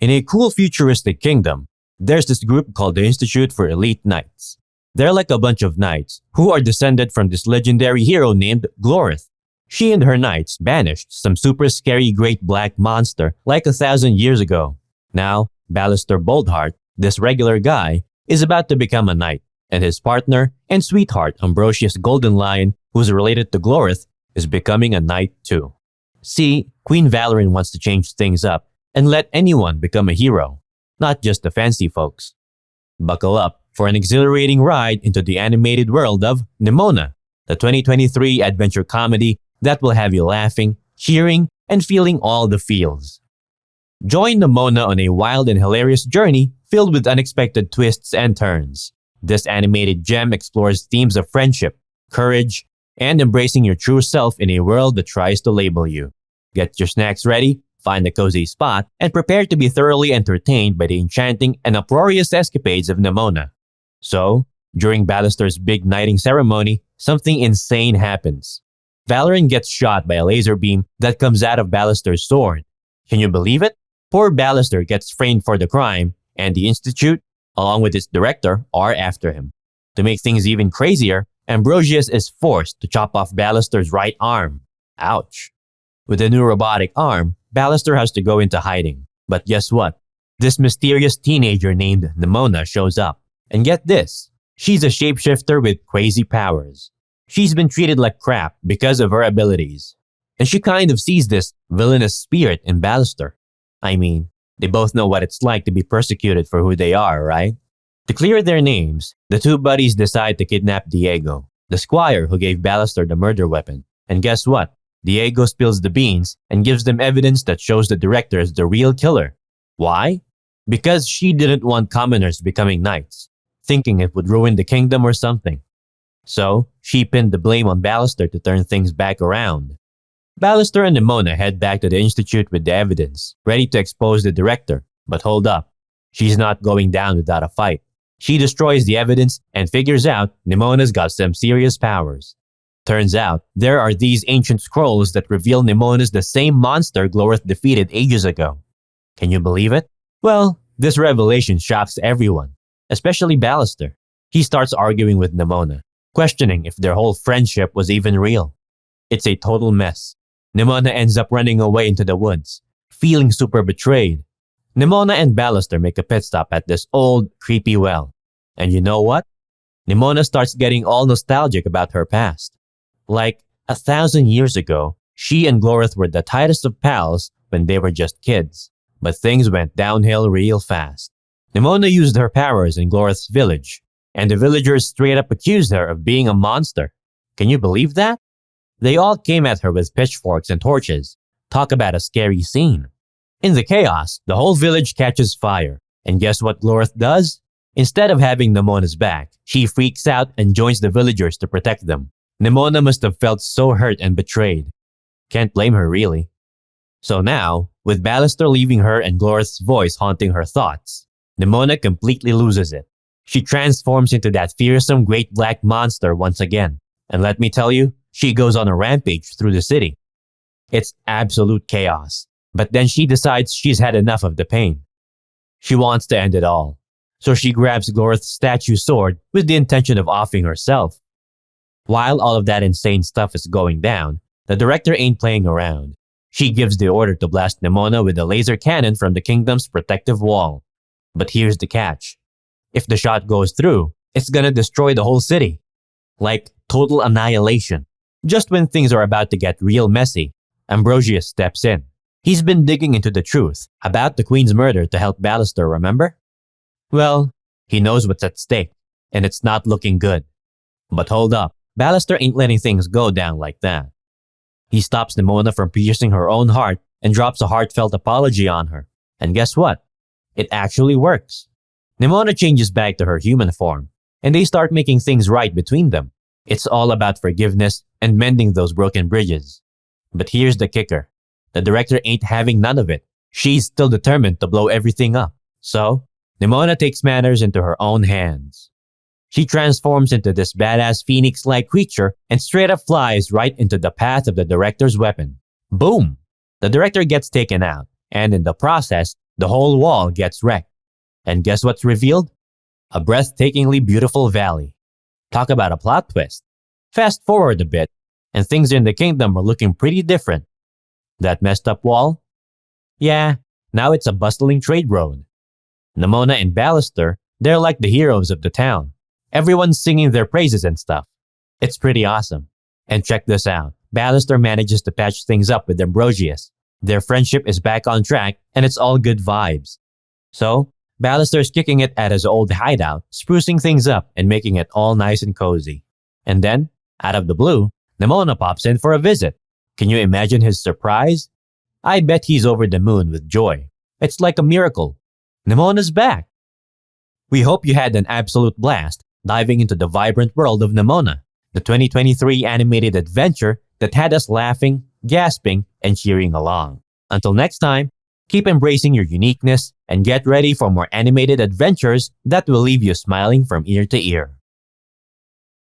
In a cool futuristic kingdom, there's this group called the Institute for Elite Knights. They're like a bunch of knights who are descended from this legendary hero named Glorith. She and her knights banished some super scary great black monster like 1,000 years ago. Now, Ballister Boldheart, this regular guy, is about to become a knight, and his partner and sweetheart Ambrosius Golden Lion, who's related to Glorith, is becoming a knight too. See, Queen Valoryn wants to change things up and let anyone become a hero, not just the fancy folks. Buckle up for an exhilarating ride into the animated world of Nimona, the 2023 adventure comedy that will have you laughing, cheering, and feeling all the feels. Join Nimona on a wild and hilarious journey filled with unexpected twists and turns. This animated gem explores themes of friendship, courage, and embracing your true self in a world that tries to label you. Get your snacks ready, find a cozy spot, and prepare to be thoroughly entertained by the enchanting and uproarious escapades of Nimona. So, during Ballister's big knighting ceremony, something insane happens. Valoryn gets shot by a laser beam that comes out of Ballister's sword. Can you believe it? Poor Ballister gets framed for the crime, and the Institute, along with its director, are after him. To make things even crazier, Ambrosius is forced to chop off Ballister's right arm. Ouch. With a new robotic arm, Ballister has to go into hiding. But guess what? This mysterious teenager named Nimona shows up. And get this, she's a shapeshifter with crazy powers. She's been treated like crap because of her abilities. And she kind of sees this villainous spirit in Ballister. I mean, they both know what it's like to be persecuted for who they are, right? To clear their names, the two buddies decide to kidnap Diego, the squire who gave Ballister the murder weapon. And guess what? Diego spills the beans and gives them evidence that shows the director is the real killer. Why? Because she didn't want commoners becoming knights, thinking it would ruin the kingdom or something. So, she pinned the blame on Ballister to turn things back around. Ballister and Nimona head back to the Institute with the evidence, ready to expose the director. But hold up, she's not going down without a fight. She destroys the evidence and figures out Nimona's got some serious powers. Turns out, there are these ancient scrolls that reveal Nimona's the same monster Glorith defeated ages ago. Can you believe it? Well, this revelation shocks everyone, especially Ballister. He starts arguing with Nimona, questioning if their whole friendship was even real. It's a total mess. Nimona ends up running away into the woods, feeling super betrayed. Nimona and Ballister make a pit stop at this old, creepy well. And you know what? Nimona starts getting all nostalgic about her past. Like 1,000 years ago, she and Glorith were the tightest of pals when they were just kids. But things went downhill real fast. Nimona used her powers in Glorith's village, and the villagers straight up accused her of being a monster. Can you believe that? They all came at her with pitchforks and torches. Talk about a scary scene. In the chaos, the whole village catches fire. And guess what Glorith does? Instead of having Nimona's back, she freaks out and joins the villagers to protect them. Nimona must have felt so hurt and betrayed. Can't blame her really. So now, with Ballister leaving her and Glorith's voice haunting her thoughts, Nimona completely loses it. She transforms into that fearsome great black monster once again. And let me tell you, she goes on a rampage through the city. It's absolute chaos. But then she decides she's had enough of the pain. She wants to end it all. So she grabs Glorith's statue sword with the intention of offing herself. While all of that insane stuff is going down, the director ain't playing around. She gives the order to blast Nimona with a laser cannon from the kingdom's protective wall. But here's the catch. If the shot goes through, it's gonna destroy the whole city. Like total annihilation. Just when things are about to get real messy, Ambrosius steps in. He's been digging into the truth about the Queen's murder to help Ballister, remember? Well, he knows what's at stake, and it's not looking good. But hold up, Ballister ain't letting things go down like that. He stops Nimona from piercing her own heart and drops a heartfelt apology on her. And guess what? It actually works. Nimona changes back to her human form, and they start making things right between them. It's all about forgiveness and mending those broken bridges. But here's the kicker. The director ain't having none of it. She's still determined to blow everything up. So, Nimona takes matters into her own hands. She transforms into this badass phoenix-like creature and straight up flies right into the path of the director's weapon. Boom! The director gets taken out, and in the process, The whole wall gets wrecked. And guess what's revealed? A breathtakingly beautiful valley. Talk about a plot twist. Fast forward a bit, and things in the kingdom are looking pretty different. That messed up wall? Yeah, now it's a bustling trade road. Nimona and Ballister, they're like the heroes of the town. Everyone's singing their praises and stuff. It's pretty awesome. And check this out. Ballister manages to patch things up with Ambrosius. Their friendship is back on track, and it's all good vibes. So, Ballister's kicking it at his old hideout, sprucing things up and making it all nice and cozy. And then, out of the blue, Nimona pops in for a visit. Can you imagine his surprise? I bet he's over the moon with joy. It's like a miracle. Nimona's back! We hope you had an absolute blast diving into the vibrant world of Nimona, the 2023 animated adventure that had us laughing, gasping, and cheering along. Until next time, keep embracing your uniqueness and get ready for more animated adventures that will leave you smiling from ear to ear.